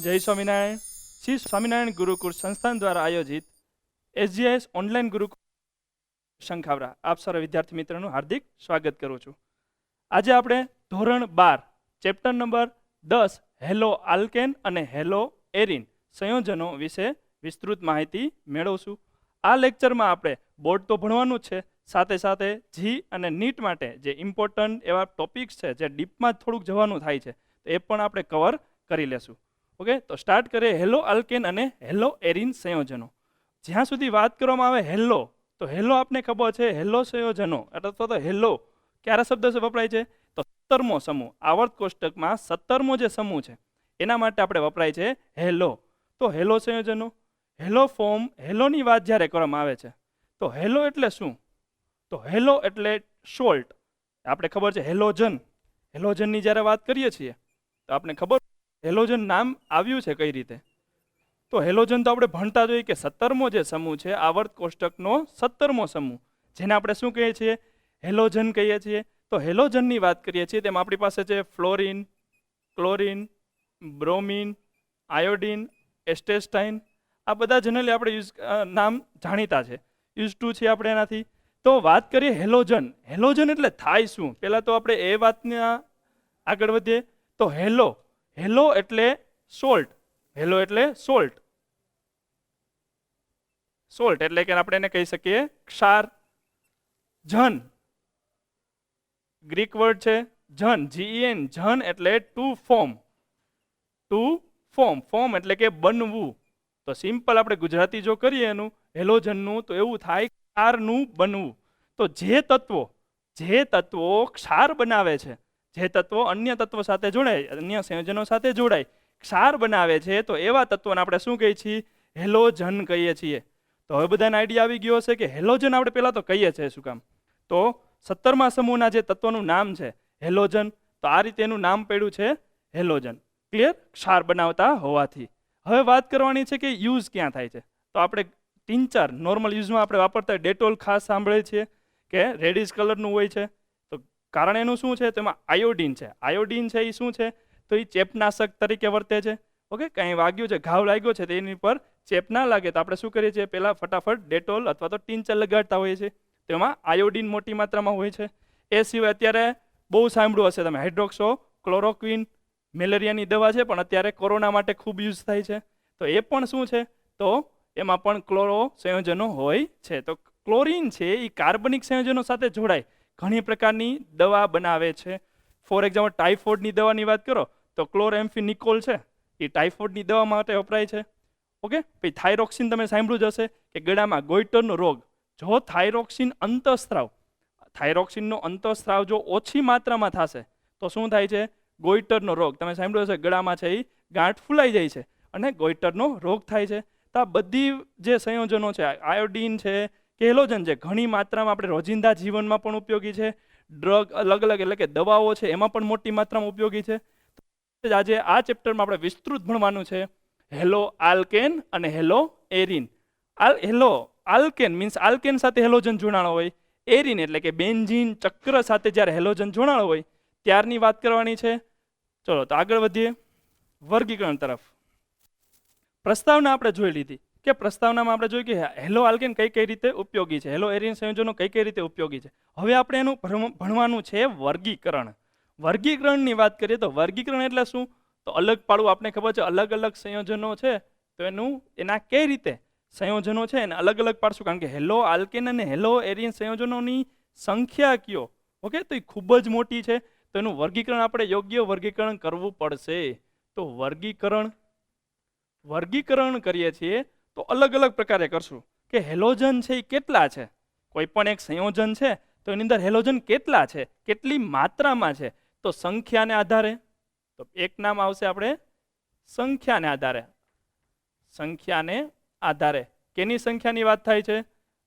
જય સ્વામિનારાયણ. શ્રી સ્વામિનારાયણ ગુરુકુળ સંસ્થાન દ્વારા આયોજિત SGIS ઓનલાઈન ગુરુકુળ શંખાવરા આપ સર્વ વિદ્યાર્થી મિત્રોનું હાર્દિક સ્વાગત કરું છું. આજે આપણે ધોરણ 12 ચેપ્ટર નંબર 10 હેલો આલ્કેન અને હેલો એરિન સંયોજનો વિશે વિસ્તૃત માહિતી મેળવશું. આ લેક્ચરમાં આપણે બોર્ડ તો ભણવાનું જ છે, સાથે સાથે જી અને નીટ માટે જે ઇમ્પોર્ટન્ટ એવા ટોપિક્સ છે, જે ડીપમાં થોડુંક જવાનું થાય છે, તો એ પણ આપણે કવર કરી લેશું. ઓકે, તો સ્ટાર્ટ કરીએ હેલો આલ્કેન અને હેલો એરિન સંયોજનો. જ્યાં સુધી વાત કરવામાં આવે હેલો, તો હેલો આપને ખબર છે, હેલો સંયોજનો અથવા તો હેલો ક્યારે શબ્દ વપરાય છે? તો 17મો સમૂહ, આવર્ત કોષ્ટકમાં 17મો જે સમૂહ છે એના માટે આપણે વપરાય છે હેલો. તો હેલો સંયોજનો, હેલો ફોર્મ, હેલોની વાત જ્યારે કરવામાં આવે છે તો હેલો એટલે શું? તો હેલો એટલે સોલ્ટ. આપણે ખબર છે હેલોજન, હેલોજનની જ્યારે વાત કરીએ છીએ તો આપણે ખબર હેલોજન નામ આવ્યું છે કઈ રીતે? તો હેલોજન તો આપણે ભણતા જોઈએ કે 17મો જે સમૂહ છે આવર્ત કોષ્ટકનો 17મો સમૂહ, જેને આપણે શું કહીએ છીએ? હેલોજન કહીએ છીએ. તો હેલોજનની વાત કરીએ છીએ તેમાં આપણી પાસે છે ફ્લોરિન, ક્લોરિન, બ્રોમિન, આયોડિન, એસ્ટેસ્ટાઇન. આ બધા જનરલી આપણે નામ જાણીતા છે, યુઝ ટુ છે આપણે એનાથી. તો વાત કરીએ હેલોજન, હેલોજન એટલે થાય શું? પહેલાં તો આપણે એ વાતના આગળ વધીએ. તો હેલો, હેલો એટલે સોલ્ટ, હેલો એટલે સોલ્ટ, સોલ્ટ એટલે કે આપણે એને કહી શકીએ ક્ષાર. જન, ગ્રીક વર્ડ છે જન, GEN, જન એટલે to form, to form, form એટલે કે બનવું. તો સિમ્પલ આપણે ગુજરાતી જો કરીએ એનું હેલોજનનું, તો એવું થાય ક્ષારનું બનવું. તો જે તત્વો ક્ષાર બનાવે છે, જે તત્વો અન્ય તત્વો સાથે જોડાય, અન્ય સંયોજનો સાથે જોડાય, ક્ષાર બનાવે છે, તો એવા તત્વોને આપણે શું કહીએ છીએ? હેલોજન કહીએ છીએ. તો હવે બધાને આઈડિયા આવી ગયો હશે કે હેલોજન આપણે પહેલા તો કહીએ છીએ શું કામ? તો 17મા સમૂહના જે તત્વોનું નામ છે હેલોજન, તો આ રીતે એનું નામ પડ્યું છે હેલોજન. ક્લિયર? ક્ષાર બનાવતા હોવાથી. હવે વાત કરવાની છે કે યુઝ ક્યાં થાય છે. તો આપણે ટિંચર નોર્મલ યુઝમાં આપણે વાપરતા હોય ડેટોલ ખાસ સાંભળીએ છીએ કે રેડિશ કલરનું હોય છે. તો કારણ એનું શું છે? તેમાં આયોડિન છે. આયોડિન છે એ શું છે? તો એ ચેપનાશક તરીકે વર્તે છે. ઓકે, કંઈ વાગ્યું છે, ઘાવ લાગ્યો છે, તો એની પર ચેપ ના લાગે તો આપણે શું કરીએ છીએ? પહેલાં ફટાફટ ડેટોલ અથવા તો ટિંચર લગાડતા હોઈએ છીએ. તેમાં આયોડિન મોટી માત્રામાં હોય છે. એ સિવાય અત્યારે બહુ સાંભળ્યું હશે તમે હાઇડ્રોક્સો ક્લોરોક્વિન, મેલેરિયાની દવા છે, પણ અત્યારે કોરોના માટે ખૂબ યુઝ થાય છે. તો એ પણ શું છે? તો એમાં પણ ક્લોરો સંયોજનો હોય છે. તો ક્લોરિન છે એ કાર્બનિક સંયોજનો સાથે જોડાય ઘણી પ્રકારની દવા બનાવે છે. ફોર એક્ઝામ્પલ ટાઇફોઇડની દવાની વાત કરો તો ક્લોરેમ્ફિનિકોલ છે એ ટાઇફોઇડની દવા માટે વપરાય છે. ઓકે, પછી થાઇરોક્સિન તમે સાંભળ્યું જ હશે કે ગળામાં ગોઈટરનો રોગ, જો થાઇરોક્સિન અંતઃસ્ત્રાવ, થાઇરોક્સિનનો અંતઃસ્ત્રાવ જો ઓછી માત્રામાં થશે તો શું થાય છે? ગોઈટરનો રોગ. તમે સાંભળ્યું હશે ગળામાં છે એ ગાંઠ ફૂલાઈ જાય છે અને ગોઈટરનો રોગ થાય છે. તો આ બધી જે સંયોજનો છે, આયોડિન છે કે હેલોજન છે, ઘણી માત્રામાં આપણે રોજિંદા જીવનમાં પણ ઉપયોગી છે. ડ્રગ અલગ અલગ એટલે કે દવાઓ છે એમાં પણ મોટી માત્રામાં ઉપયોગી છે. આજે આ ચેપ્ટરમાં આપણે વિસ્તૃત ભણવાનું છે હેલો આલ્કેન અને hello arene. Hello alkane means alkane સાથે હેલોજન જોડાણો હોય, એરિન એટલે કે બેન્ઝીન ચક્ર સાથે જ્યારે હેલોજન જોડાણો હોય ત્યારની વાત કરવાની છે. ચલો તો આગળ વધીએ વર્ગીકરણ તરફ. પ્રસ્તાવના આપણે જોઈ લીધી કે પ્રસ્તાવનામાં આપણે જોયું કે હેલો આલ્કેન કઈ કઈ રીતે ઉપયોગી છે, હેલો એરિન સંયોજનો કઈ કઈ રીતે ઉપયોગી છે. હવે આપણે એનું ભણવાનું છે વર્ગીકરણ. વર્ગીકરણની વાત કરીએ તો વર્ગીકરણ એટલે શું? તો અલગ પાડવું. આપણે ખબર છે અલગ અલગ સંયોજનો છે તો એના કઈ રીતે સંયોજનો છે એને અલગ અલગ પાડશું, કારણ કે હેલો આલ્કેન અને હેલો એરિન સંયોજનોની સંખ્યા કયો, ઓકે, તો એ ખૂબ જ મોટી છે. તો એનું વર્ગીકરણ આપણે યોગ્ય વર્ગીકરણ કરવું પડશે. તો વર્ગીકરણ કરીએ છીએ તો અલગ અલગ પ્રકારે કરશું કે હેલોજન છે એ કેટલા છે. કોઈ પણ એક સંયોજન છે તો એની અંદર હેલોજન કેટલા છે, કેટલી માત્રામાં છે. તો સંખ્યાને આધારે, તો એક નામ આવશે આપણે સંખ્યાને આધારે. સંખ્યાને આધારે કેની સંખ્યાની વાત થાય છે?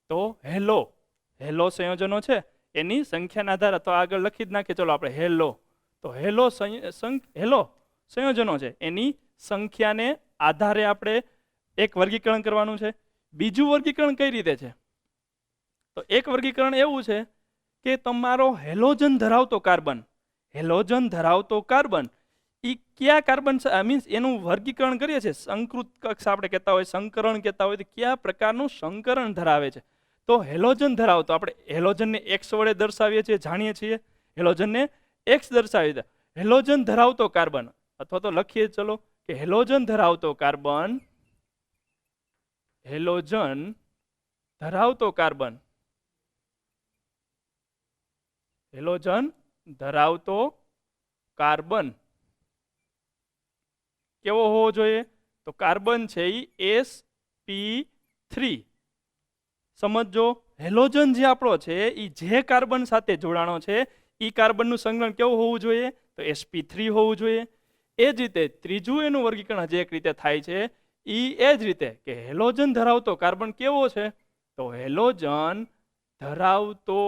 તો હેલો સંયોજનો છે એની સંખ્યાના આધારે. તો આગળ લખી જ નાખીએ ચલો આપણે હેલો. તો હેલો સંયોજનો છે એની સંખ્યાને આધારે આપણે એક વર્ગીકરણ કરવાનું છે. બીજું વર્ગીકરણ કઈ રીતે છે? તો એક વર્ગીકરણ એવું છે કે તમારો હેલોજન ધરાવતો કાર્બન એ કયા કાર્બન મીન્સ એનું વર્ગીકરણ કરીએ છીએ સંકૃત કક્ષ આપણે કહેતા હોય, સંકરણ કહેતા હોય, તો કયા પ્રકારનું સંકરણ ધરાવે છે. તો હેલોજન ધરાવતો, આપણે હેલોજનને એક્સ વડે દર્શાવીએ છીએ, જાણીએ છીએ હેલોજનને એક્સ દર્શાવીએ છીએ. હેલોજન ધરાવતો કાર્બન, અથવા તો લખીએ ચલો કે હેલોજન ધરાવતો કાર્બન, હેલોજન ધરાવતો કાર્બન, હેલોજન ધરાવતો કાર્બન કેવો હોવો જોઈએ? તો કાર્બન છે એ sp3. સમજો, હેલોજન જે આપણો છે એ જે કાર્બન સાથે જોડાણો છે એ કાર્બનનું સંકલન કેવું હોવું જોઈએ? તો sp3 હોવું જોઈએ. એ જ રીતે ત્રીજું એનું વર્ગીકરણ જે એક રીતે થાય છે એ જ રીતે કે હેલોજન ધરાવતો કાર્બન કેવો છે? તો હેલોજન ધરાવતો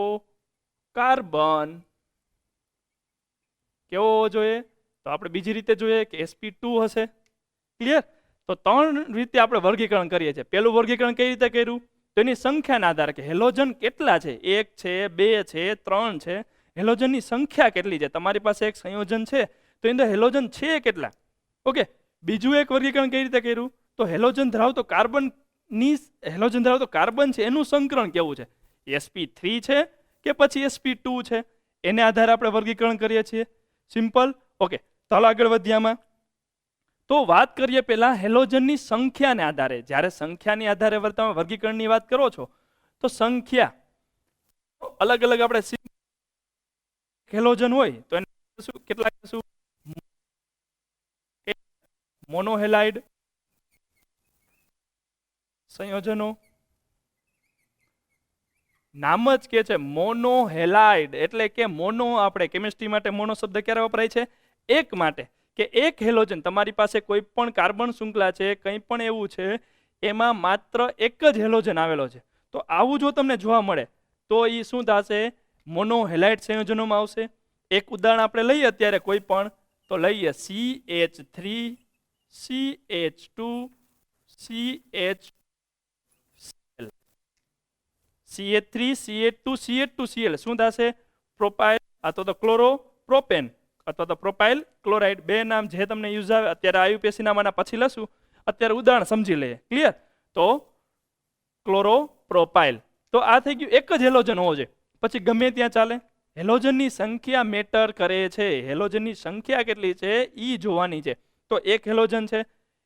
કાર્બન કેવો હોવો જોઈએ? તો આપણે બીજી રીતે જોઈએ કે sp2 હશે. ક્લિયર? તો ત્રણ રીતે આપણે વર્ગીકરણ કરીએ છીએ. પહેલું વર્ગીકરણ કઈ રીતે કર્યું? તો એની સંખ્યાના આધારે કે હેલોજન કેટલા છે, 1 છે, 2 છે, 3 છે, હેલોજનની સંખ્યા કેટલી છે. તમારી પાસે એક સંયોજન છે તો એની અંદર હેલોજન છે કેટલા. ઓકે. બીજું એક વર્ગીકરણ કઈ રીતે કર્યું? તો હેલોજન ધરાવતો કાર્બન છે એનું સંકરણ કેવું છે, sp3 છે કે પછી sp2 છે, એને આધારે આપણે વર્ગીકરણ કરીએ છીએ. સિમ્પલ. ઓકે, ચાલો આગળ વધ્યામાં. તો વાત કરીએ પહેલા હેલોજનની સંખ્યાને આધારે. જ્યારે સંખ્યાની આધારે તમે વર્ગીકરણની વાત કરો છો તો સંખ્યા અલગ અલગ આપણે હેલોજન હોય તો એને કેટલા કહેશું? મોનોહેલાઇડ સંયોજનો. નામ જ કે છે મોનોહેલાઇડ, એટલે કે મોનો, આપણે કેમિસ્ટ્રી માટે મોનો શબ્દ ક્યારે વપરાય છે? એક માટે, કે એક હેલોજન, તમારી પાસે કોઈ પણ કાર્બન શૃંખલા છે, કંઈ પણ એવું છે, એમાં માત્ર એક જ હેલોજન આવેલો છે. તો આવું જો તમને જોવા મળે તો એ શું થશે? મોનોહેલાઇડ સંયોજનોમાં આવશે. એક ઉદાહરણ આપણે લઈએ અત્યારે કોઈ પણ, તો લઈએ CH3 CH2 CH CH3 CH2 CH2Cl શું થશે? પ્રોપાઇલ અથવા તો ક્લોરોપ્રોપેન અથવા તો પ્રોપાઇલ ક્લોરાઇડ. બે નામ જે તમને યુઝ આવે. અત્યારે આયુપીએસસી નામના પછી લશું, અત્યારે ઉદાહરણ સમજી લઈએ. ક્લિયર? તો ક્લોરોપ્રોપાઇલ. તો આ થઈ ગયું એક જ હેલોજન હોવો જોઈએ. પછી ગમે ત્યાં ચાલે. હેલોજનની સંખ્યા મેટર કરે છે. હેલોજનની સંખ્યા કેટલી છે એ જોવાની છે. તો એક હેલોજન છે.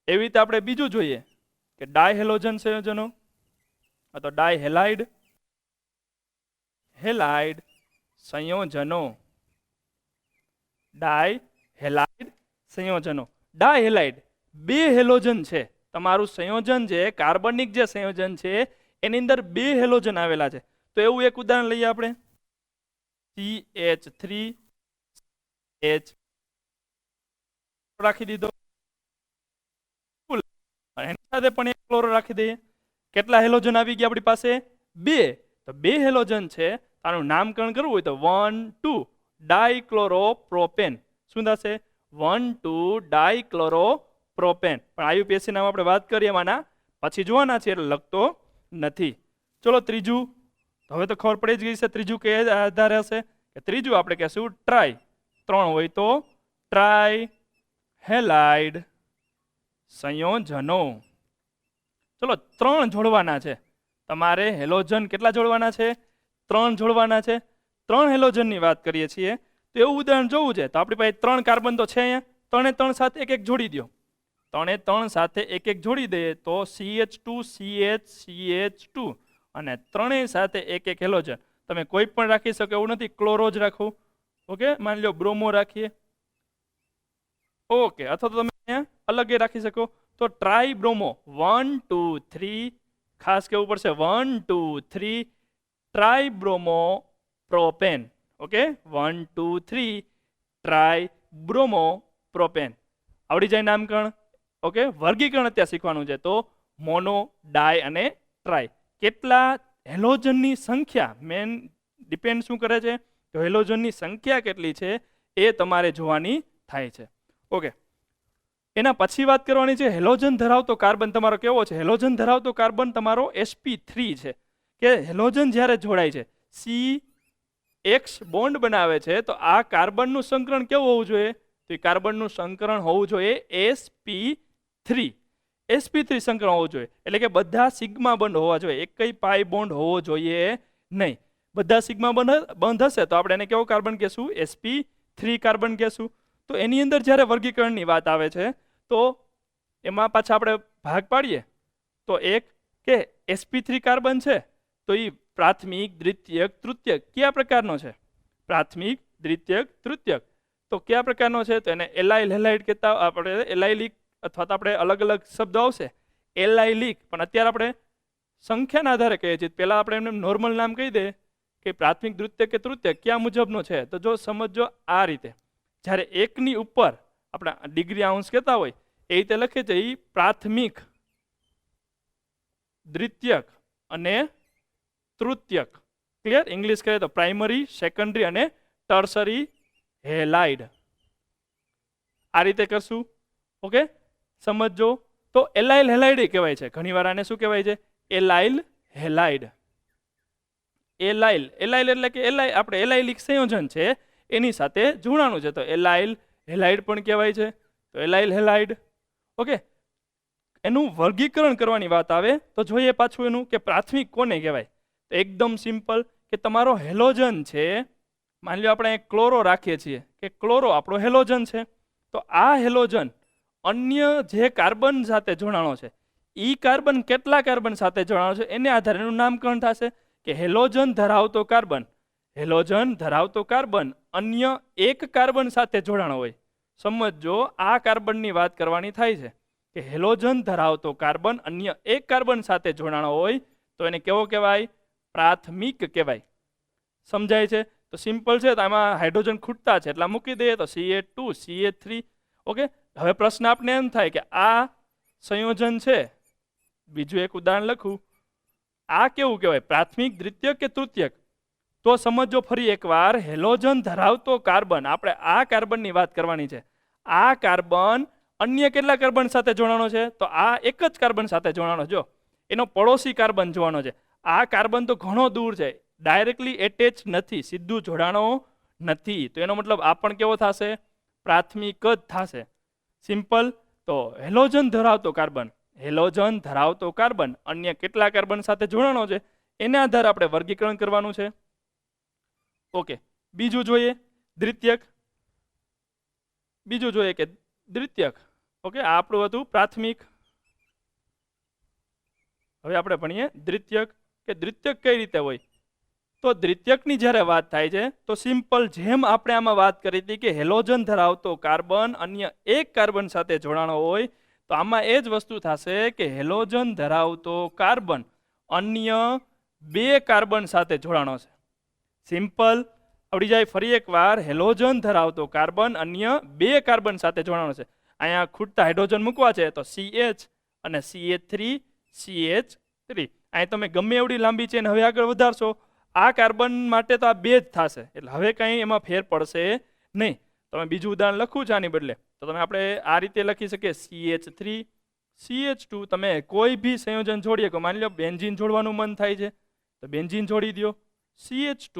એવી રીતે આપણે બીજું જોઈએ કે ડાયહેલોજન સંયોજનો અથવા ડાયહેલાઇડ હેલાઇડ સંયોજનો. ડાયહેલાઇડ સંયોજનો. ડાયહેલાઇડ બે હેલોજન છે. તમારું સંયોજન છે, કાર્બનિક જે સંયોજન છે એની અંદર બે હેલોજન આવેલા છે. તો એવું એક ઉદાહરણ લઈએ આપણે, CH3 H રાખી દીધો, એની સાથે પણ એક ક્લોરો રાખી દઈએ. કેટલા હેલોજન આવી ગયા આપણી પાસે? બે. તો બે હેલોજન છે, આનું નામકરણ કરવું હોય તો 1,2 ડાયક્લોરોપ્રોપેન. શું થશે? 1,2 ડાયક્લોરોપ્રોપેન. પણ આયુપીએસસી નામ આપણે વાત કરીએ એમાંના પછી જોવાના છે એટલે લખતો નથી. ચલો ત્રીજું. હવે તો ખબર પડી જ ગઈ છે ત્રીજું કે આધારે હશે. કે ત્રીજું આપણે કહેશું ટ્રાય. 3 હોય તો ટ્રાય હેલાઇડ સંયોજનો. ચલો 3 જોડવાના છે તમારે. હેલોજન કેટલા જોડવાના છે? 3 જોડવાના છે. 3 હેલોજનની વાત કરીએ છીએ તો એવું ઉદાહરણ જોવું છે તો આપણી પાસે 3 કાર્બન તો છે અહીંયા. 3 એ 3 સાથે એક એક જોડી દો. 3 એ 3 સાથે એક એક જોડી દઈએ તો CH2 CH CH2 અને 3 સાથે એક એક હેલોજન. તમે કોઈ પણ રાખી શકો એવું નથી, ક્લોરો જ રાખવું. ઓકે, માની લો બ્રોમો રાખીએ. ઓકે, અથવા તો તમે અહીંયા અલગ રાખી શકો. તો ટ્રાય બ્રોમો 1 2 3, ખાસ કેવું પડશે 1 2 3 try bromo propane. Okay, 1 2 3 try bromo propane. આવડી જાય નામકરણ. ઓકે, વર્ગીકરણ અત્યારે શીખવાનું છે. તો મોનો, ડાય અને ટ્રાય. કેટલા હેલોજનની સંખ્યા મેન ડિપેન્ડ શું કરે છે? તો હેલોજનની સંખ્યા કેટલી છે એ તમારે જોવાની થાય છે. ઓકે, એના પછી વાત કરવાની છે હેલોજન ધરાવતો કાર્બન તમારો કેવો છે? હેલોજન ધરાવતો કાર્બન તમારો sp3 છે. કે હેલોજન જ્યારે જોડાય છે, CX બોન્ડ બનાવે છે, તો આ કાર્બનનું સંકરણ કેવું હોવું જોઈએ? તો એ કાર્બનનું સંકરણ હોવું જોઈએ sp3 sp3 સંકરણ હોવું જોઈએ, એટલે કે બધા સિગ્મા બંધ હોવા જોઈએ, એક કઈ પાઈ બોન્ડ હોવો જોઈએ નહીં. બધા સિગ્મા બંધ હશે તો આપણે એને કેવો કાર્બન કહેશું? sp3 કાર્બન કહેશું. તો એની અંદર જ્યારે વર્ગીકરણની વાત આવે છે તો એમાં પાછા આપણે ભાગ પાડીએ તો એક કે sp3 કાર્બન છે તો એ પ્રાથમિક, દ્વિતીયક, તૃતીયક કયા પ્રકારનો છે? પ્રાથમિક, દ્વિતીયક, તૃતીયક. તો કયા પ્રકારનો છે? તો એને એલાઇલ હેલાઇડ કહેતા, આપણે એલાઇલિક અથવા તો આપણે અલગ અલગ શબ્દ આવશે એલાઇલિક, પણ અત્યારે આપણે સંખ્યાના આધારે કહીએ છીએ. પહેલા આપણે એમને નોર્મલ નામ કહી દે કે પ્રાથમિક, દ્વિતીયક કે તૃતીયક કયા મુજબનો છે. તો જો સમજો આ રીતે, જ્યારે એકની ઉપર આપણે ડિગ્રી અંશ કહેતા હોય એ રીતે લખે છે એ પ્રાથમિક, દ્વિતીયક અને તૃતીયક. ક્લિયર? ઇંગ્લિશ કહે તો પ્રાઇમરી, સેકન્ડરી અને ટર્સરી હેલાઇડ. આ રીતે કરશું. ઓકે, સમજો. તો એલાઇલ હેલાઇડ કહેવાય છે ઘણીવાર. આને શું કહેવાય છે? એલાઇલ હેલાઇડ. એલાઇલ એલાઇલ એટલે કે આપણે એલાઇલિક સંયોજન છે એની સાથે જોડાણું છે, તો એલાઇલ હેલાઇડ પણ કહેવાય છે. તો એલાઇલ હેલાઇડ. ઓકે, એનું વર્ગીકરણ કરવાની વાત આવે તો જોઈએ પાછું એનું કે પ્રાથમિક કોને કહેવાય. તો એકદમ સિમ્પલ કે તમારો હેલોજન છે, માની લો આપણે ક્લોરો રાખીએ છીએ કે ક્લોરો આપણો હેલોજન છે, તો આ હેલોજન અન્ય જે કાર્બન સાથે જોડાણો છે ઈ કાર્બન કેટલા કાર્બન સાથે જોડાણો છે એને આધારે એનું નામકરણ થશે કે હેલોજન ધરાવતો કાર્બન. હેલોજન ધરાવતો કાર્બન અન્ય એક કાર્બન સાથે જોડાણો હોય. સમજો આ કાર્બનની વાત કરવાની થાય છે કે હેલોજન ધરાવતો કાર્બન અન્ય એક કાર્બન સાથે જોડાણો હોય તો એને કેવો કહેવાય? પ્રાથમિક કહેવાય. સમજાય છે? તો સિમ્પલ છે. તો આમાં હાઇડ્રોજન ખૂટતા છે એટલે મૂકી દઈએ તો Ca2 Ca3. ઓકે, હવે પ્રશ્ન આપણે એમ થાય કે આ સંયોજન છે, બીજું એક ઉદાહરણ લખું, આ કેવું કહેવાય? પ્રાથમિક, દ્વિતીયક કે તૃતીયક? તો સમજો ફરી એકવાર, હેલોજન ધરાવતો કાર્બન, આપણે આ કાર્બનની વાત કરવાની છે. આ કાર્બન અન્ય કેટલા કાર્બન સાથે જોડાણો છે? તો આ એક જ કાર્બન સાથે જોડાણો. જો એનો પડોશી કાર્બન જોવાનો છે. આ કાર્બન તો ઘણો દૂર છે, ડાયરેક્ટલી એટેચ નથી, સીધું જોડાણો નથી. તો એનો મતલબ આ પણ કેવો થશે? પ્રાથમિક જ થશે. સિમ્પલ. તો હેલોજન ધરાવતો કાર્બન, હેલોજન ધરાવતો કાર્બન અન્ય કેટલા કાર્બન સાથે જોડાણો છે એના આધારે આપણે વર્ગીકરણ કરવાનું છે. ઓકે, બીજું જોઈએ દ્વિતીયક. બીજું જોઈએ કે દ્વિતીયક. ઓકે, આ આપણું હતું પ્રાથમિક. હવે આપણે ભણીએ દ્વિતીયક કે દ્વિતીયક કઈ રીતે હોય. તો દ્વિતીયકની જ્યારે વાત થાય છે તો સિમ્પલ, જેમ આપણે આમાં વાત કરી હતી કે હેલોજન ધરાવતો કાર્બન અન્ય એક કાર્બન સાથે જોડાણો હોય, તો આમાં એ જ વસ્તુ થશે કે હેલોજન ધરાવતો કાર્બન અન્ય બે કાર્બન સાથે જોડાણો છે. સિમ્પલ આવડી જાય. ફરી એકવાર, હેલોજન ધરાવતો કાર્બન અન્ય બે કાર્બન સાથે જોડાણો છે. અહીંયા ખૂટતા હાઇડ્રોજન મૂકવા છે તો CH અને CH3 CH3. અહીં તમે ગમે એવડી લાંબી ચેન હવે આગળ વધારશો, આ કાર્બન માટે તો આ બે જ થશે, એટલે હવે કંઈ એમાં ફેર પડશે નહીં. તમે બીજું ઉદાહરણ લખવું છે આની બદલે તો તમે આપણે આ રીતે લખી શકીએ CH3 CH2. તમે કોઈ બી સંયોજન જોડીએ, કે માની લો બેન્ઝીન જોડવાનું મન થાય છે તો બેન્ઝીન જોડી દો, CH2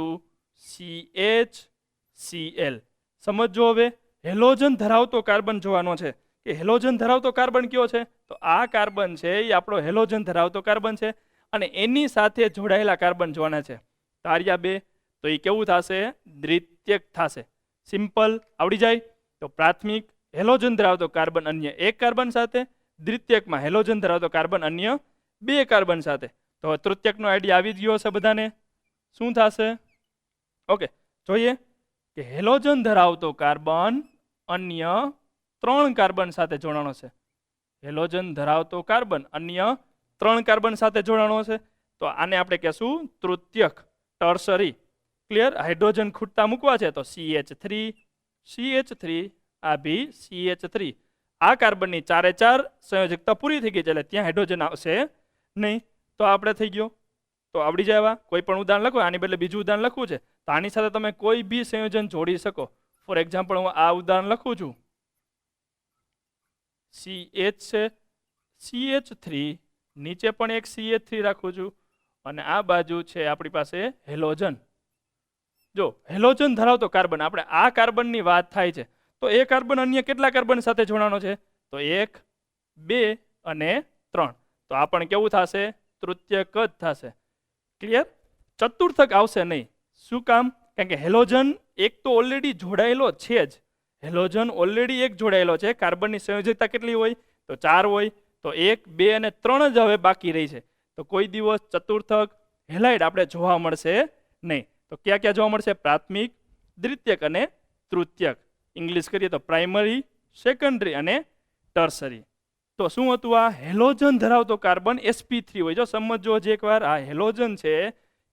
CHCl. સમજો હવે હેલોજન ધરાવતો કાર્બન જોવાનો છે કે હેલોજન ધરાવતો કાર્બન કયો છે? તો આ કાર્બન છે એ આપણો હેલોજન ધરાવતો કાર્બન છે અને એની સાથે જોડાયેલા કાર્બન જોવાના છે. તાર્યા બે. તો એ કેવું થશે? દ્વિતીયક થશે. સિમ્પલ આવડી જાય. તો પ્રાથમિક હેલોજન ધરાવતો કાર્બન અન્ય એક કાર્બન સાથે, દ્વિતીયકમાં હેલોજન ધરાવતો કાર્બન અન્ય બે કાર્બન સાથે. તો તૃતીયકનો આઈડિયા આવી જ ગયો હશે બધાને. શું થશે? ઓકે, જોઈએ કે હેલોજન ધરાવતો કાર્બન અન્ય ત્રણ કાર્બન સાથે જોડાણો છે. હેલોજન ધરાવતો કાર્બન અન્ય ત્રણ કાર્બન સાથે જોડાણો છે. તો આને આપણે કહેશું તૃતીયક, ટર્સરી. ક્લિયર? હાઇડ્રોજન ખૂટતા મૂકવા છે તો CH3 CH3 આ બી CH3. આ કાર્બનની ચારે ચાર સંયોજકતા પૂરી થઈ ગઈ છે એટલે ત્યાં હાઇડ્રોજન આવશે નહીં. તો આપણે થઈ ગયો. તો આવડી જાય. કોઈ પણ ઉદાહરણ લખો, આની બદલે બીજું ઉદાહરણ લખવું છે તો આની સાથે તમે કોઈ બી સંયોજન જોડી શકો. ફોર એક્ઝામ્પલ હું આ ઉદાહરણ લખું છું, CH છે, CH3, નીચે પણ એક CH3 રાખું છું અને આ બાજુ છે આપણી પાસે હેલોજન. જો હેલોજન ધરાવતો કાર્બન, આપણે આ કાર્બનની વાત થાય છે તો એ કાર્બન અન્ય કેટલા કાર્બન સાથે જોડાણો છે? તો 1, 2 અને 3. તો આ પણ કેવું થશે? તૃતીયક જ થશે. ક્લિયર? ચતુર્થક આવશે નહીં. શું કામ? કારણ કે હેલોજન એક તો ઓલરેડી જોડાયેલો છે જ. હેલોજન ઓલરેડી એક જોડાયેલો છે. કાર્બનની સંયોજકતા કેટલી હોય? તો 4 હોય. તો 1, 2 અને 3 જ હવે બાકી રહી છે. તો કોઈ દિવસ ચતુર્થક હેલાઇડ આપણે જોવા મળશે નહીં. તો ક્યાં ક્યાં જોવા મળશે? પ્રાથમિક, દ્વિતીયક અને તૃતીયક. ઇંગ્લિશ કરીએ તો પ્રાઇમરી, સેકન્ડરી અને ટર્સરી. તો શું હતું? આ હેલોજન ધરાવતો કાર્બન sp3 હોય. જો સમજો હજી એકવાર, આ હેલોજન છે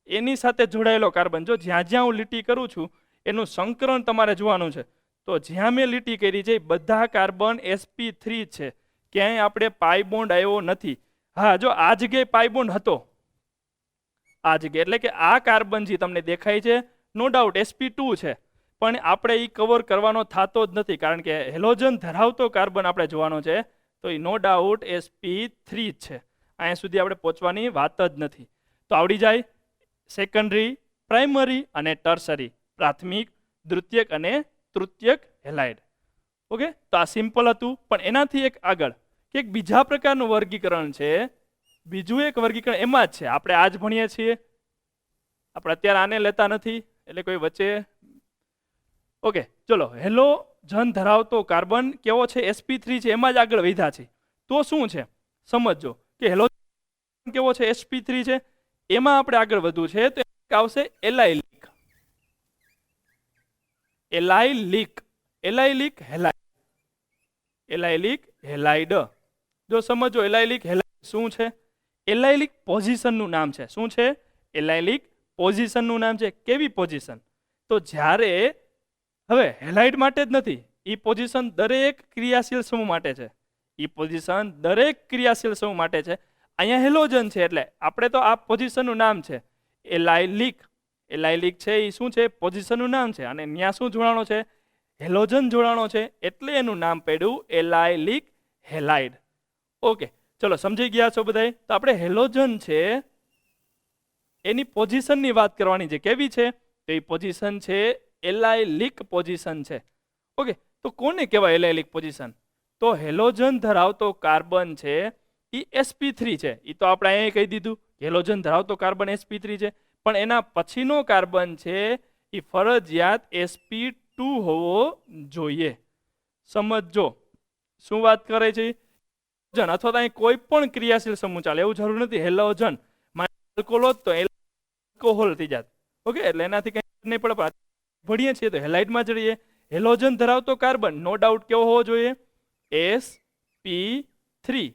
એની સાથે જોડાયેલો કાર્બન. જો જ્યાં જ્યાં હું લીટી કરું છું એનું સંકરણ તમારે જોવાનું છે. તો જ્યાં મેં લીટી કરી છે બધા કાર્બન sp3 છે. ક્યાંય આપણે પાઈ બોન્ડ આવ્યો નથી. હા, જો આ જગ્યાએ પાઈ બોન્ડ હતો, આ જગ્યાએ, એટલે કે આ કાર્બન જે તમને દેખાય છે નો ડાઉટ sp2 છે, પણ આપણે એ કવર કરવાનો થતો જ નથી, કારણ કે હેલોજન ધરાવતો કાર્બન આપણે જોવાનો છે. તો એ નો ડાઉટ sp3 જ છે. અહીંયા સુધી આપણે પહોંચવાની વાત જ નથી. તો આવડી જાય સેકન્ડરી, પ્રાઇમરી અને ટર્સરી, પ્રાથમિક, દ્વિતીયક અને તૃતીયક હેલાઇડ. ઓકે, તો આ સિમ્પલ હતું. પણ એનાથી એક આગળ કે એક બીજા પ્રકારનું વર્ગીકરણ છે. બીજું એક વર્ગીકરણ એમાં જ છે, આપણે આજ ભણીએ છીએ, આપણે અત્યારે આને લેતા નથી, એટલે કોઈ વચ્ચે. ઓકે, ચલો. હેલોજન ધરાવતો કાર્બન કેવો છે? sp3 છે, એમાં જ આગળ વધ્યા છે. તો શું છે સમજો કે હેલોજન કેવો છે? sp3 છે, એમાં આપણે આગળ વધવું છે. તો આવશે allylic, allylic, allylic halide, allylic halide. જો સમજો એલાઇલિક હેલાઇડ શું છે? એલાઇલિક પોઝિશનનું નામ છે. શું છે? એલાઇલિક પોઝિશનનું નામ છે. કેવી પોઝિશન? તો જ્યારે હવે હેલાઇડ માટે જ નથી, એ પોઝિશન દરેક ક્રિયાશીલ સમૂહ માટે છે. એ પોઝિશન દરેક ક્રિયાશીલ સમૂહ માટે છે. અહીંયા હેલોજન છે એટલે આપણે તો આ પોઝિશનનું નામ છે એલાઇલિક. એલાઇલિક છે એ શું છે? પોઝિશનનું નામ છે. અને ત્યાં શું જોડાણો છે? હેલોજન જોડાણો છે, એટલે એનું નામ પડ્યું એલાઇલિક હેલાઇડ. ઓકે, ચલો, સમજી ગયા છો બધાય? તો આપણે હેલોજન છે એની પોઝિશનની વાત કરવાની છે. કેવી છે? તો એ પોઝિશન છે એલાઇલિક પોઝિશન છે. ઓકે, તો કોને કહેવાય એલાઇલિક પોઝિશન? તો હેલોજન ધરાવતો કાર્બન છે એ sp3 છે. એ તો આપણે અહીંયા કહી દીધું, હેલોજન ધરાવતો કાર્બન sp3 છે. પણ એના પછીનો કાર્બન છે એ ફરજિયાત sp2 હોવો જોઈએ. સમજો શું વાત કરે છે? અથવા તો અહીં કોઈ પણ ક્રિયાશીલ સમૂહ ચાલે, એવું જરૂર નથી હેલોજન આલ્કોહોલ હોત તો આલ્કોહોલ થઈ જાત. ઓકે, એટલે એનાથી કંઈ નહીં પડે. પણ ભણીએ છીએ તો હેલાઇડમાં જ રહીએ. હેલોજન ધરાવતો કાર્બન નો ડાઉટ કેવો હોવો જોઈએ? sp3.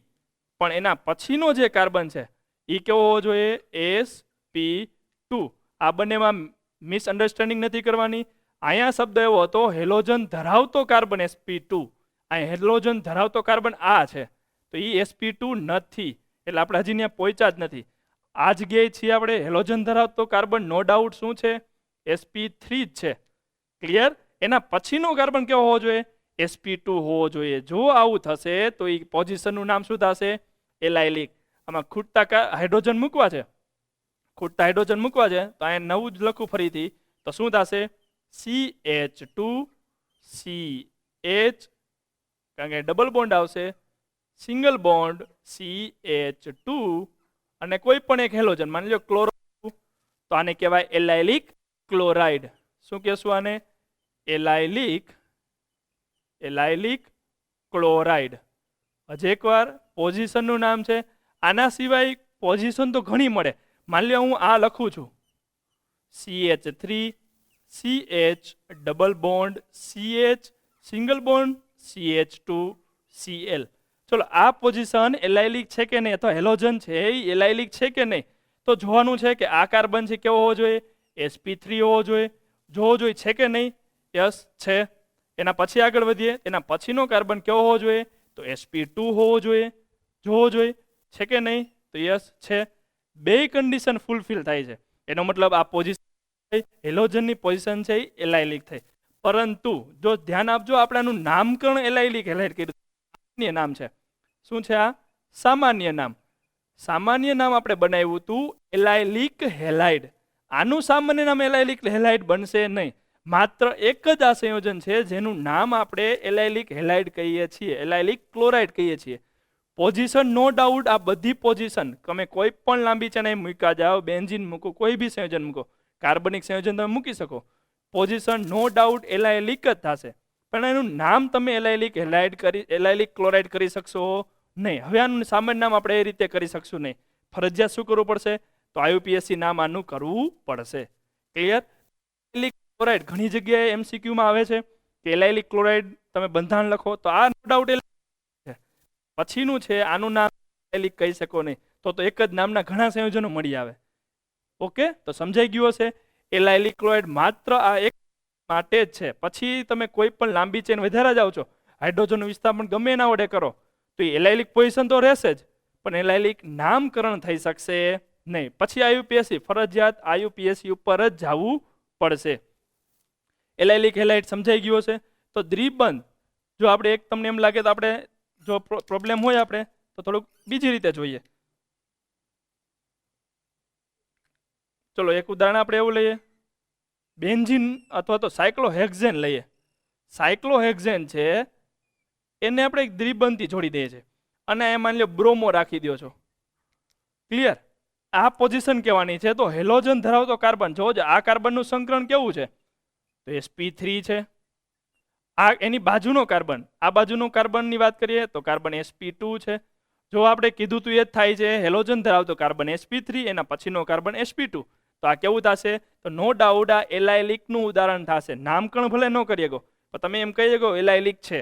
પણ એના પછીનો જે કાર્બન છે એ કેવો હોવો જોઈએ? sp2. આ બંનેમાં મિસઅન્ડરસ્ટેન્ડિંગ નથી કરવાની. અહીંયા શબ્દ એવો હતો હેલોજન ધરાવતો કાર્બન sp2. અહીંયા હેલોજન ધરાવતો કાર્બન આ છે, તો એ sp2 નથી, એટલે આપણે હજી ત્યાં પહોંચ્યા જ નથી. આ જગ્યાએ છીએ આપણે. હેલોજન ધરાવતો કાર્બન નો ડાઉટ શું છે? sp3 જ છે. ક્લિયર? એના પછીનો કાર્બન કેવો હોવો જોઈએ? sp2 હોવો જોઈએ. જો આવું થશે તો એ પોઝિશનનું નામ શું થશે? એલાઇલિક. આમાં ખૂટતા હાઇડ્રોજન મૂકવા છે, ખૂટતા હાઇડ્રોજન મૂકવા છે, તો અહીંયા નવું જ લખું ફરીથી. તો શું થશે? CH2 CH, કારણ કે ડબલ બોન્ડ આવશે, સિંગલ બોન્ડ CH2 અને કોઈ પણ એક હેલોજન, માની લો ક્લોરો, તો આને કહેવાય એલાઇલિક ક્લોરાઇડ. શું કહેશું આને? Allylic, allylic chloride. હજી એકવાર, પોઝિશનનું નામ છે. આના સિવાય પોઝિશન તો ઘણી મળે. માની લો હું આ લખું છું CH3 CH double bond CH single bond CH2 Cl. ચલો, આ પોઝિશન એલાઇલિક છે કે નહીં, અથવા હેલોજન છે એ એલાઇલિક છે કે નહીં, તો જોવાનું છે કે આ કાર્બન છે કેવો હોવો જોઈએ? sp3 હોવો જોઈએ. જોવો જોઈએ છે કે નહીં? યસ છે. એના પછી આગળ વધીએ. એના પછીનો કાર્બન કેવો હોવો જોઈએ? તો sp2 હોવો જોઈએ. જોવો જોઈએ છે કે નહીં? તો યસ છે. બે કન્ડિશન ફૂલફિલ થાય છે. એનો મતલબ આ પોઝિશન હેલોજનની પોઝિશન છે એ એલાઇલિક થઈ. પરંતુ જો ધ્યાન આપજો, આપણે આનું નામકરણ એલાઇલિક હેલાઇડ કર્યું. સામાન્ય નામ છે. શું છે આ? સામાન્ય નામ. સામાન્ય નામ આપણે બનાવ્યું હતું એલાઇલિક હેલાઇડ. આનું સામાન્ય નામ એલાઇલિક હેલાઇડ બનશે નહીં. માત્ર એક જ આ સંયોજન છે જેનું નામ આપણે એલાઇલિક હેલાઇડ કહીએ છીએ, એલાઇલિક ક્લોરાઇડ કહીએ છીએ. પોઝિશન નો ડાઉટ આ બધી પોઝિશન તમે કોઈ પણ લાંબી ચેન મૂકા જાઓ, બેન્ઝીન મૂકો, કોઈ બી સંયોજન મૂકો, કાર્બનિક સંયોજન તમે મૂકી શકો, પોઝિશન નો ડાઉટ એલાઇલિક જ થશે. પણ એનું નામ તમે એલાઇલિક હેલાઇડ કરી, એલાઇલિક ક્લોરાઇડ કરી શકશો નહીં. હવે આનું સામાન્ય નામ આપણે એ રીતે કરી શકશું નહીં. ફરજિયાત શું કરવું પડશે? તો IUPAC નામ આનું કરવું પડશે. ક્લિયર? એલાઇલિક ક્લોરાઇડ ઘણી જગ્યાએ MCQ માં આવે છે કે એલાઇલિક ક્લોરાઇડ તમે બંધારણ લખો તો આ નો ડાઉટ છે. પછીનું છે આનું નામ એલાઇલિક કહી શકો નહીં, તો એક જ નામના ઘણા સંયોજનો મળી આવે. ઓકે, તો સમજાઈ ગયું હશે. એલાઇલિક ક્લોરાઇડ માત્ર આ એક માટે જ છે. પછી તમે કોઈ પણ લાંબી ચેન વધારે જાઓ છો, હાઇડ્રોજનનું વિસ્થાપન ગમે એના વડે કરો તો એલાઇલિક પોઝિશન તો રહેશે જ, પણ એલાઇલિક નામકરણ થઈ શકશે નહીં. પછી IUPAC ફરજિયાત IUPAC ઉપર જ જવું પડશે. એલાઇલિક હેલાઇડ સમજાઈ ગયું હશે. તો દ્વિબંધ જો આપણે એક તમને એમ લાગે તો આપણે જો પ્રોબ્લેમ હોય આપણે તો થોડુંક બીજી રીતે જોઈએ. ચલો એક ઉદાહરણ આપણે એવું લઈએ, બેન્ઝીન અથવા તો સાયક્લોહેક્ઝેન લઈએ. સાયક્લોહેક્ઝેન છે એને આપણે એક દ્વિબંધથી જોડી દઈએ છીએ અને એ માની લો બ્રોમો રાખી દો છો. ક્લિયર? આ પોઝિશન કહેવાની છે. તો હેલોજન ધરાવતો કાર્બન જો આ કાર્બનનું સંકરણ કેવું છે? તો sp3 છે. આ એની બાજુનો કાર્બન, આ બાજુનો કાર્બનની વાત કરીએ તો કાર્બન sp2 છે. જો આપણે કીધું તું એ જ થાય છે, હેલોજન ધરાવતો કાર્બન sp3, એના પછીનો કાર્બન sp2. તો આ કેવું થશે? તો નો ડાઉટ આ એલાઇલિકનું ઉદાહરણ થશે. નામકરણ ભલે ન કરી શકો પણ તમે એમ કહી શકો એલાઇલિક છે.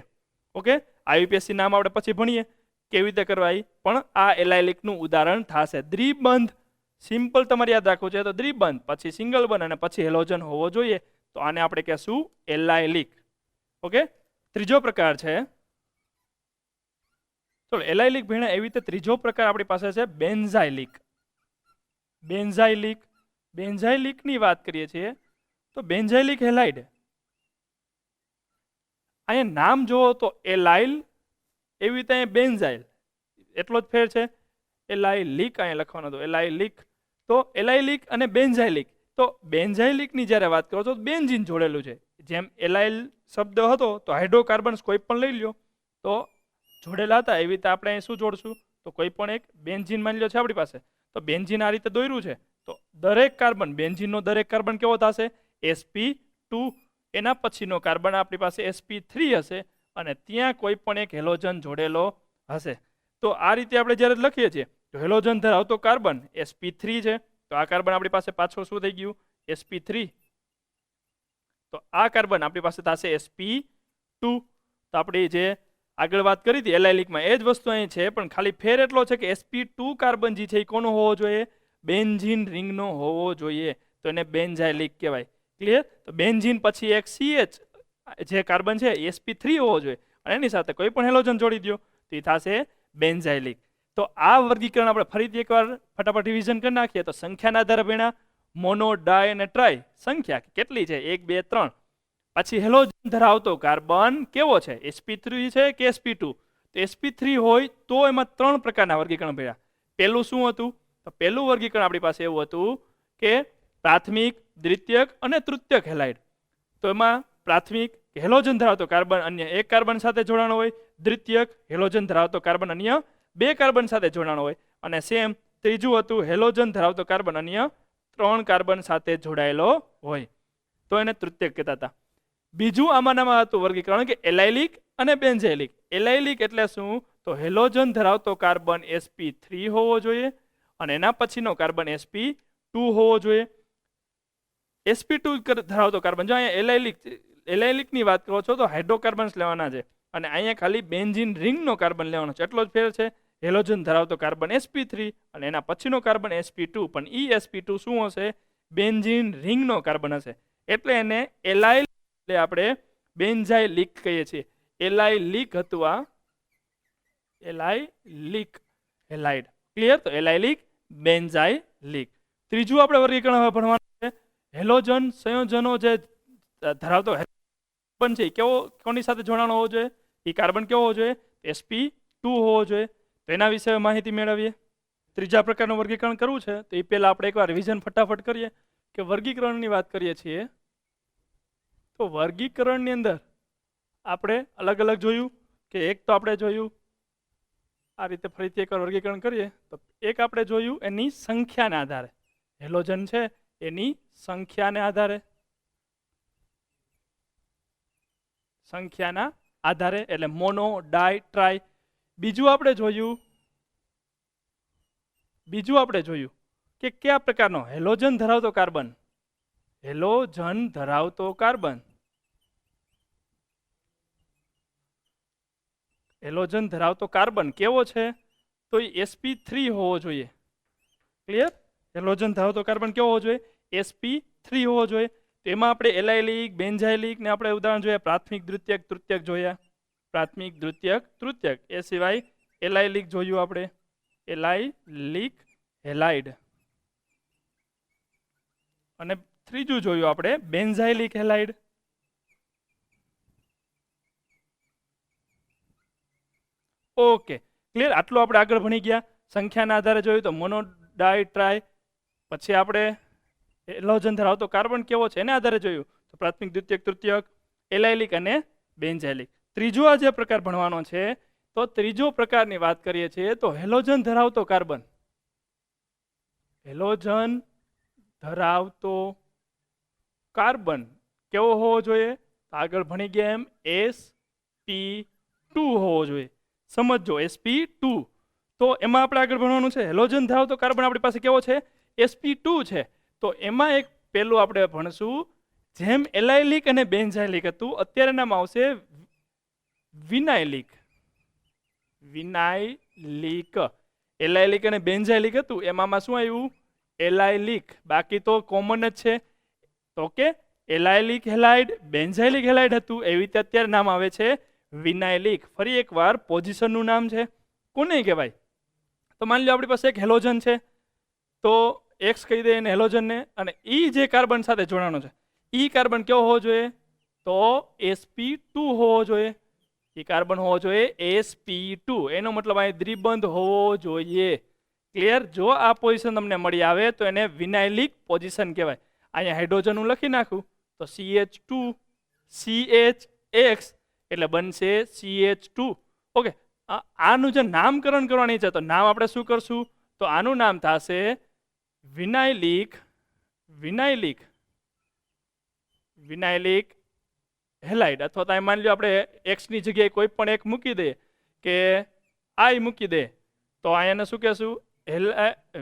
ઓકે, IUPAC નામ આપણે પછી ભણીએ કેવી રીતે કરવા, પણ આ એલાઇલિકનું ઉદાહરણ થશે. દ્વિબંધ સિમ્પલ તમારે યાદ રાખવું છે તો દ્વિબંધ, પછી સિંગલ બંધ અને પછી હેલોજન હોવો જોઈએ. તો આને આપણે કહેશું એલાઇલિક. ઓકે, ત્રીજો પ્રકાર છે, ચલો એલાઇલિક ભેણા એવી રીતે ત્રીજો પ્રકાર આપણી પાસે છે બેન્ઝાઇલિક. બેન્ઝાઇલિક, બેન્ઝાઇલિકની વાત કરીએ છીએ તો બેન્ઝાઇલિક હેલાઇડ, અહીંયા નામ જુઓ તો એલાઇલ, એવી રીતે અહીંયા બેન્ઝાઇલ, એટલો જ ફેર છે. એલાઇલિક અહીંયા લખવાનો હતો, એલાઇલિક. તો એલાઇલિક અને બેન્ઝાઇલિક. તો બેન્ઝાઇલિકની જ્યારે વાત કરો છો તો બેન્ઝીન જોડેલું છે. જેમ એલાઇલ શબ્દ હતો તો હાઇડ્રોકાર્બન્સ કોઈ પણ લઈ લ્યો તો જોડેલા હતા, એવી રીતે આપણે અહીં શું જોડશું? તો કોઈ પણ એક બેન્ઝીન માની લો છે આપણી પાસે, તો બેન્ઝીન આ રીતે દોર્યું છે તો દરેક કાર્બન, બેન્ઝીનનો દરેક કાર્બન કેવો થશે? sp2. એના પછીનો કાર્બન આપણી પાસે sp3 હશે અને ત્યાં કોઈ પણ એક હેલોજન જોડેલો હશે. તો આ રીતે આપણે જ્યારે લખીએ છીએ તો હેલોજન ધરાવતો કાર્બન sp3 છે, તો આ કાર્બન આપણી પાસે પાછો શું થઈ ગયું? sp3. તો આ કાર્બન આપણી પાસે થશે sp2. તો આપણી જે આગળ વાત કરી હતી એલાઇલિકમાં એ જ વસ્તુ અહીં છે, પણ ખાલી ફેર એટલો છે કે sp2 કાર્બન જે છે એ કોનો હોવો જોઈએ? બેન્ઝીન રિંગનો હોવો જોઈએ. તો એને બેન્ઝાઇલિક કહેવાય. ક્લિયર? તો બેન્ઝીન પછી એક CH જે કાર્બન છે sp3 હોવો જોઈએ અને એની સાથે કોઈ પણ હેલોજન જોડી દો તો એ થશે બેન્ઝાઇલિક. તો આ વર્ગીકરણ આપણે ફરીથી એકવાર ફટાફટ રિવિઝન કરી નાખીએ તો સંખ્યાના આધારે ભણ્યા મોનો, ડાય અને ટ્રાય. સંખ્યા કેટલી છે? 1 2 3. પછી હેલોજન ધરાવતો કાર્બન કેવો છે? sp3 છે કે sp2? તો sp3 હોય તો એમાં 3 પ્રકારના વર્ગીકરણ ભણ્યા. પહેલું શું હતું? તો પહેલું વર્ગીકરણ આપણી પાસે એવું હતું કે પ્રાથમિક, દ્વિતીયક અને તૃતીયક હેલાઇડ. તો એમાં પ્રાથમિક હેલોજન ધરાવતો કાર્બન અન્ય એક કાર્બન સાથે જોડાણો હોય, દ્વિતીયક હેલોજન ધરાવતો કાર્બન અન્ય 2 કાર્બન સાથે જોડાણો હોય, અને સેમ ત્રીજું હતું હેલોજન ધરાવતો કાર્બન અન્ય 3 કાર્બન સાથે જોડાયેલો હોય, તો એને તૃતીયક કહેતા હતા. બીજું આમાંનામાં હતું વર્ગીકરણ કે એલાઇલિક અને બેન્ઝાઇલિક. એલાઇલિક એટલે શું? તો હેલોજન ધરાવતો કાર્બન sp3 હોવો જોઈએ અને એના પછીનો કાર્બન sp2 હોવો જોઈએ. sp2 ધરાવતો કાર્બન, જો અહીંયા એલાઇલિકની વાત કરો છો તો હાઇડ્રોકાર્બન્સ લેવાના છે અને અહીંયા ખાલી બેન્ઝીન રિંગનો કાર્બન લેવાનો છે, એટલો જ ફેર છે. હેલોજન ધરાવતો કાર્બન sp3 અને એના પછીનો કાર્બન sp2, પણ ઈ sp2 શું હશે? બેન્ઝીન રિંગનો કાર્બન હશે, એટલે એને એલાઇલ એટલે આપણે બેન્ઝાઇલિક કહીએ છીએ. એલાઇલિક હતું આ, એલાઇલિક હેલાઇડ. ક્લિયર? તો એલાઇલિક, બેન્ઝાઇલિક. ત્રીજું આપણે વર્ગીકરણ હવે ભણવાનું છે હેલોજન સંયોજનો જે ધરાવતો કાર્બન છે કેવો, કોની સાથે જોડાણો હોવો જોઈએ? એ કાર્બન કેવો હોવો જોઈએ? sp2 હોવો જોઈએ. તો એના વિશે માહિતી મેળવીએ. ત્રીજા પ્રકારનું વર્ગીકરણ કરવું છે તો એ પહેલા આપણે એકવાર રિવિઝન ફટાફટ કરીએ કે વર્ગીકરણની વાત કરીએ છીએ તો વર્ગીકરણની અંદર આપણે અલગ અલગ જોયું કે એક તો આપણે જોયું આ રીતે ફરીથી એકવાર વર્ગીકરણ કરીએ તો એક આપણે જોયું એની સંખ્યાના આધારે, હેલોજન છે એની સંખ્યાને આધારે, સંખ્યાના આધારે એટલે મોનો, ડાય, ટ્રાય. બીજું આપણે જોયું કે કયા પ્રકારનો હેલોજન ધરાવતો કાર્બન, હેલોજન ધરાવતો કાર્બન, હેલોજન ધરાવતો કાર્બન કેવો છે તો એ sp3 હોવો જોઈએ. ક્લિયર? હેલોજન ધરાવતો કાર્બન કેવો હોવો જોઈએ? sp3 હોવો જોઈએ. તો એમાં આપણે એલાઇલિક, બેન્ઝાઇલિક ને આપણે ઉદાહરણ જોયા, પ્રાથમિક, દ્વિતીયક, તૃતીયક જોયા. પ્રાથમિક, દ્વિતીયક, તૃતીયક. એ સિવાય એલાઇલિક જોયું આપણે, એલાઇલિક હેલાઇડ. અને ત્રીજું જોયું આપણે બેન્ઝાઇલિક હેલાઇડ. Okay, clear? આટલું આપણે આગળ ભણી ગયા. સંખ્યાના આધારે જોયું તો મોનો, ડાય, ટ્રાય. પછી આપણે હેલોજન ધરાવતો કાર્બન કેવો છે એના આધારે જોયું તો પ્રાથમિક, દ્વિતીયક, તૃતીયક, એલાઇલિક અને બેન્ઝાઇલિક. ત્રીજો આ જે પ્રકાર ભણવાનો છે તો ત્રીજો પ્રકારની વાત કરીએ છીએ તો હેલોજન ધરાવતો કાર્બન. હેલોજન ધરાવતો કાર્બન કેવો હોવો જોઈએ? આગળ ભણી ગયા એમ sp2 હોવો જોઈએ. સમજો sp2. તો એમાં આપણે આગળ ભણવાનું છે હેલોજન ધરાવતો કાર્બન આપણી પાસે કેવો છે? sp2 છે. તો એમાં એક પહેલું આપણે ભણશું, જેમ એલાઇલિક અને બેન્ઝાઇલિક હતું અત્યારે નામ આવશે વિનાઇલિક. વિનાઇલિક. એલાઇલિક અને બેન્ઝાઇલિક હતું એમાં શું આવ્યું? એલાઇલિક. બાકી તો કોમન જ છે. તો કે એલાઇલિક હેલાઇડ, બેન્ઝાઇલિક હેલાઇડ હતું, એવી રીતે અત્યારે નામ આવે છે વિનાઇલિક. ફરી એકવાર પોઝિશનનું નામ છે. કોને કહેવાય? તો માની લો આપણી પાસે એક હેલોજન છે તો એક્સ કહી દે એને હેલોજનને, અને ઈ જે કાર્બન સાથે જોડાણો છે ઈ કાર્બન કેવો હોવો જોઈએ? તો sp2 હોવો જોઈએ. ઈ કાર્બન હોવો જોઈએ sp2. એનો મતલબ અહીં દ્વિબંધ હોવો જોઈએ. ક્લિયર? જો આ પોઝિશન તમને મળી આવે તો એને વિનાઇલિક પોઝિશન કહેવાય. અહીંયા હાઇડ્રોજન હું લખી નાખું તો CH2 CHX એટલે બનશે CH2. ઓકે, આનું જે નામકરણ કરવાની છે તો નામ આપણે શું કરશું? તો આનું નામ થશે વિનાઇલિક, વિનાઇલિક, વિનાઇલિક હેલાઇડ. અથવા તો માની લો આપણે એક્સ ની જગ્યાએ કોઈ પણ એક મૂકી દે કે આઈ મૂકી દે તો આને શું કહેશું?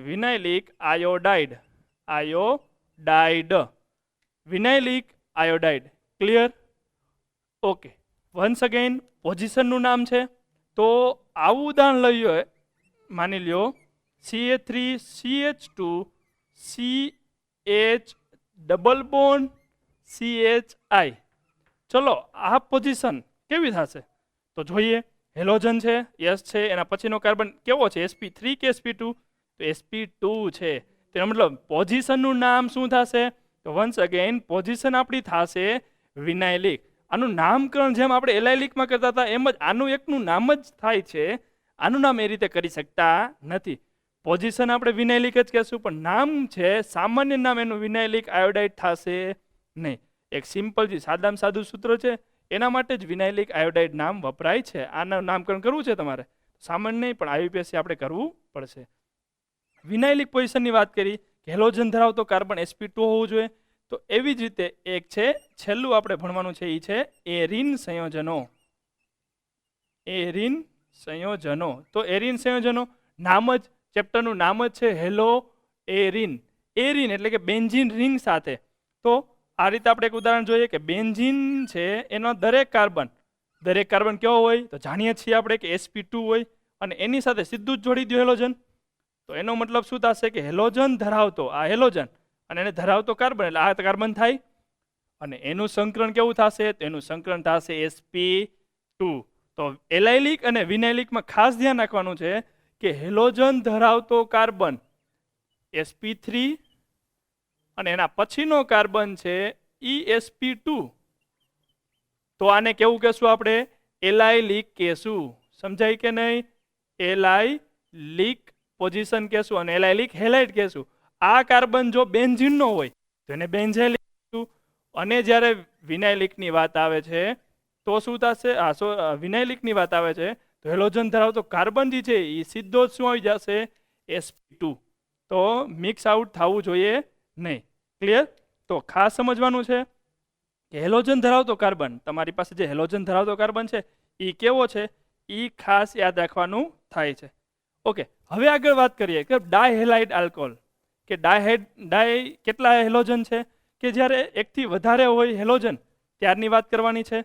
Vinylic iodide. Iodide. Vinylic iodide. Clear? Okay, once again પોઝિશનનું નામ છે. તો આવું ઉદાહરણ લઈએ, માની લ્યો CH3CH2 CH double bond CHI. ચલો આ પોઝિશન કેવી થશે તો જોઈએ. હેલોજન છે, યસ છે, એના પછીનો કાર્બન કેવો છે? sp3 કે sp2? તો sp2 છે. તેનો મતલબ પોઝિશનનું નામ શું થશે? તો વન્સ અગેન પોઝિશન આપણી થશે વિનાઇલિક. આનું નામકરણ જેમ આપણે એલાઇલિકમાં કરતા હતા એમ જ આનું એકનું નામ જ થાય છે. આનું નામ એ રીતે કરી શકતા નથી. પોઝિશન આપણે વિનાઇલિક જ કહેશું પણ નામ છે સામાન્ય નામ એનું વિનાઇલિક આયોડાઇડ થશે નહીં. એક સિમ્પલ જે સાદામાં સાદું સૂત્ર છે એના માટે જ વિનાઇલિક આયોડાઇડ નામ વપરાય છે. આનું નામકરણ કરવું છે તમારે, સામાન્ય નહીં પણ IUPAC આપણે કરવું પડશે. વિનાઇલિક પોઝિશનની વાત કરી, હેલોજન ધરાવતો કાર્બન sp2 હોવું જોઈએ. તો એવી જ રીતે એક છે છેલ્લું આપણે ભણવાનું છે એ છે એરિન સંયોજનો. એરિન સંયોજનો. તો એરિન સંયોજનો નામ જ, ચેપ્ટરનું નામ જ છે હેલો એરિન. એરિન એટલે કે બેન્ઝીન રિંગ સાથે. તો આ રીતે આપણે એક ઉદાહરણ જોઈએ કે બેન્ઝીન છે એનો દરેક કાર્બન કેવો હોય? તો જાણીએ છીએ આપણે કે sp2 હોય અને એની સાથે સીધું જ જોડી દો હેલોજન. તો એનો મતલબ શું થશે કે હેલોજન ધરાવતો આ હેલોજન અને એને ધરાવતો કાર્બન એટલે આ કાર્બન થાય અને એનું સંકરણ કેવું થશે? તો એનું સંકરણ થશે sp2. તો એલાઇલિક અને વિનાઇલિકમાં ખાસ ધ્યાન રાખવાનું છે કે હેલોજન ધરાવતો કાર્બન sp3 અને એના પછીનો કાર્બન છે sp2. તો આને કેવું કહેશું આપણે? એલાઇલિક કહેશું. સમજાય કે નહીં? એલાઇલિક પોઝિશન કહેશું અને એલાઇલિક હેલાઇડ કહેશું. આ કાર્બન જો બેન્ઝીનનો હોય તો એને બેન્ઝાઇલિક કહેશું. અને જ્યારે વિનાઇલિકની વાત આવે છે તો શું થશે? વિનાઇલિકની વાત આવે છે તો હેલોજન ધરાવતો કાર્બન જે છે એ સીધો જ શું આવી જશે? sp2. તો મિક્સ આઉટ થવું જોઈએ નહીં. ક્લિયર? તો ખાસ સમજવાનું છે કે હેલોજન ધરાવતો કાર્બન, તમારી પાસે જે હેલોજન ધરાવતો કાર્બન છે એ કેવો છે એ ખાસ યાદ રાખવાનું થાય છે. ઓકે, હવે આગળ વાત કરીએ કે ડાયહેલાઇડ આલ્કોહોલ, કે ડાય કેટલા હેલોજન છે કે જ્યારે એકથી વધારે હોય હેલોજન ત્યારની વાત કરવાની છે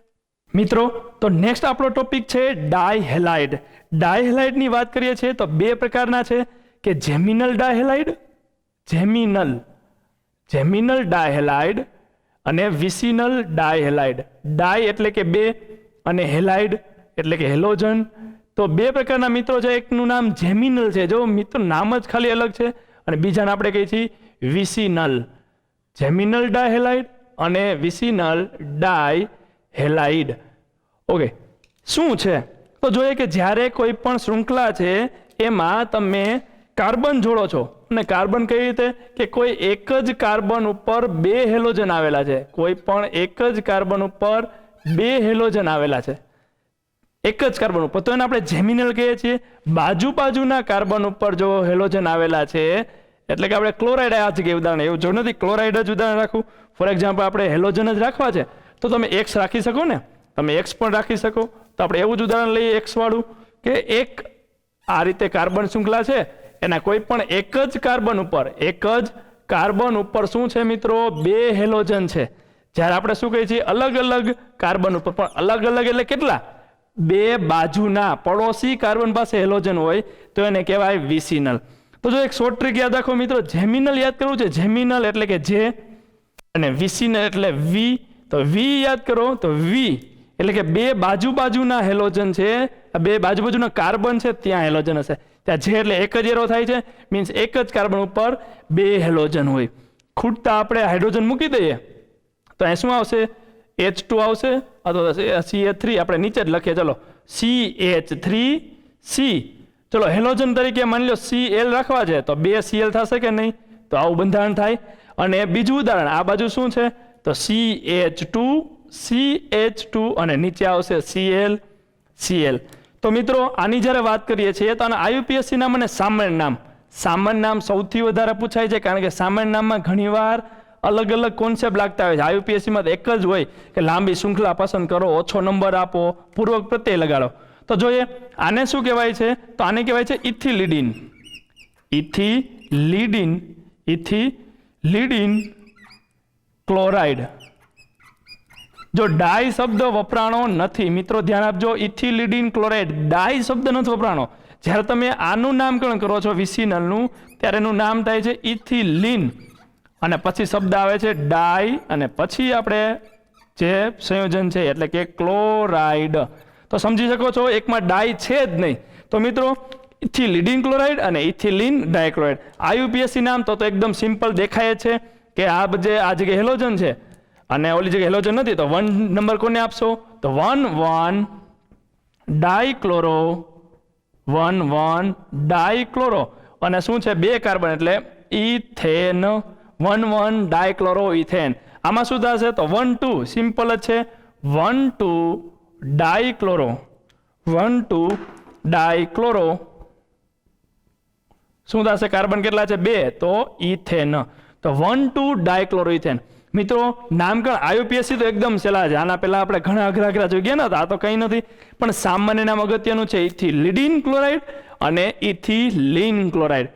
મિત્રો. તો નેક્સ્ટ આપણો ટોપિક છે ડાયહેલાઇડ. ડાયહેલાઇડની વાત કરીએ છીએ તો બે પ્રકારના છે કે જેમિનલ ડાયહેલાઇડ, જેમિનલ ડાયહેલાઇડ અને વિસિનલ ડાયહેલાઇડ. ડાય એટલે કે બે અને હેલાઇડ એટલે કે હેલોજન. તો બે પ્રકારના મિત્રો છે. એકનું નામ જેમિનલ છે, જો મિત્રો નામ જ ખાલી અલગ છે, અને બીજાને આપણે કહીએ છીએ વિસિનલ. જેમિનલ ડાયહેલાઇડ અને વિસિનલ ડાયહેલાઇડ. ઓકે, શું છે તો જોઈએ કે જ્યારે કોઈ પણ શૃંખલા છે એમાં તમે કાર્બન જોડો છો, અને કાર્બન કઈ રીતે કે કોઈ એક જ કાર્બન ઉપર બે હેલોજન આવેલા છે, કોઈ પણ એક જ કાર્બન ઉપર બે હેલોજન આવેલા છે, એક જ કાર્બન ઉપર, તો એને આપણે જેમિનલ કહીએ છીએ. બાજુના કાર્બન ઉપર જો હેલોજન આવેલા છે એટલે કે આપણે ક્લોરાઇડ, આ જગ્યાએ ઉદાહરણ એવું જો નથી ક્લોરાઇડ જ ઉદાહરણ રાખવું. ફોર એક્ઝામ્પલ આપણે હેલોજન જ રાખવા છે તો તમે એક્સ રાખી શકો ને, તમે એક્સ પણ રાખી શકો. તો આપણે એવું જ ઉદાહરણ લઈએ એક્સ વાળું કે એક આ રીતે કાર્બન શૃંખલા છે, એના કોઈ પણ એક જ કાર્બન ઉપર શું છે મિત્રો? બે હેલોજન છે. જ્યારે આપણે શું કહીએ છીએ અલગ અલગ કાર્બન ઉપર, પણ અલગ અલગ એટલે કેટલા? બે બાજુના પડોશી કાર્બન પાસે હેલોજન હોય તો એને કહેવાય વિસિનલ. તો જો એક શોર્ટ ટ્રીક યાદ રાખો મિત્રો, જેમિનલ યાદ કરવું છે, જેમિનલ એટલે કે જે, અને વિસિનલ એટલે વી. તો વી યાદ કરો તો વી એટલે કે બે બાજુના હેલોજન છે, બે બાજુના કાર્બન છે ત્યાં હેલોજન હશે. ત્યાં જે એટલે એક જ એરો થાય છે, મીન્સ એક જ કાર્બન ઉપર બે હેલોજન હોય. ખૂટતા આપણે હાઇડ્રોજન મૂકી દઈએ તો અહીં શું આવશે? H2 આવશે અથવા CH3 આપણે નીચે જ લખીએ. ચલો CH3C. ચલો હેલોજન તરીકે માની લો Cl રાખવા છે તો બે Cl થશે કે નહીં? તો આવું બંધારણ થાય. અને બીજું ઉદાહરણ આ બાજુ શું છે તો CH2 અને નીચે આવશે Cl. તો મિત્રો આની જ્યારે વાત કરીએ છીએ તો આના IUPAC નામ અને સામાન્ય નામ સૌથી વધારે પૂછાય છે, કારણ કે સામાન્ય નામમાં ઘણીવાર અલગ અલગ કોન્સેપ્ટ લાગતા હોય છે. IUPAC માં એક જ હોય કે લાંબી શૃંખલા પસંદ કરો, ઓછો નંબર આપો, પૂર્વક પ્રત્યય લગાડો. તો જોઈએ આને શું કહેવાય છે તો આને કહેવાય છે ઇથિલિડીન ક્લોરાઇડ. જો ડાય શબ્દ વપરાણો નથી મિત્રો, ધ્યાન આપજો. ઇથિલિડીન ક્લોરાઇડ ડાય શબ્દ નથી વપરાણો. જ્યારે તમે આનું નામકરણ કરો છો વિસિનલનું ત્યારે એનું નામ થાય છે ઇથિલિન, અને પછી શબ્દ આવે છે ડાય, અને પછી આપણે જે સંયોજન છે એટલે કે ક્લોરાઇડ. તો સમજી શકો છો એકમાં ડાય છે જ નહીં. તો મિત્રો ઇથિલિડીન ક્લોરાઇડ અને ઇથિલિન ડાયક્લોરાઇડ. IUPAC નામ તો એકદમ સિમ્પલ દેખાય છે કે આ જગ્યાએ હેલોજન છે અને ઓલી જગ્યાએ હેલોજન નથી, તો 1 નંબર કોને આપશો? તો 1 ડાયક્લોરો, અને શું છે? બે કાર્બન એટલે ઇથેન. 1 ડાયક્લોરોઇથેન. આમાં શું થશે તો 1 2 સિમ્પલ જ છે. 1 2 ડાયક્લોરો શું થશે? કાર્બન કેટલા છે? બે, તો ઇથેન. તો 1 2 ડાયક્લોરોઇથેન. મિત્રો નામકરણ IUPAC તો એકદમ સહેલા છે. આના પહેલા આપણે ઘણા અઘરા જોઈ ગયા ને, આ તો કંઈ નથી, પણ સામાન્ય નામ અગત્યનું છે ઇથિલિડીન ક્લોરાઇડ અને ઇથિલિન ક્લોરાઇડ.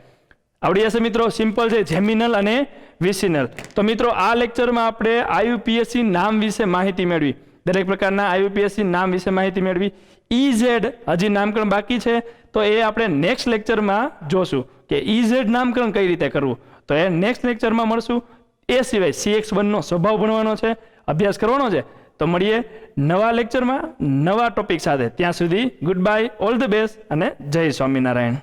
આવડી જશે મિત્રો, સિમ્પલ છે, જેમિનલ અને વિસિનલ. તો મિત્રો આ લેક્ચરમાં આપણે IUPAC નામ વિશે માહિતી મેળવી, દરેક પ્રકારના IUPAC નામ વિશે માહિતી મેળવી. EZ હજી નામકરણ બાકી છે, તો એ આપણે નેક્સ્ટ લેક્ચરમાં જોશું કે EZ નામકરણ કઈ રીતે કરવું. તો એ નેક્સ્ટ લેક્ચરમાં મળશું. એ સિવાય CX1 નો સ્વભાવ ભણવાનો છે, અભ્યાસ કરવાનો છે. તો મળીએ નવા લેક્ચરમાં નવા ટોપિક સાથે. ત્યાં સુધી good bye, all the best અને જય સ્વામિનારાયણ.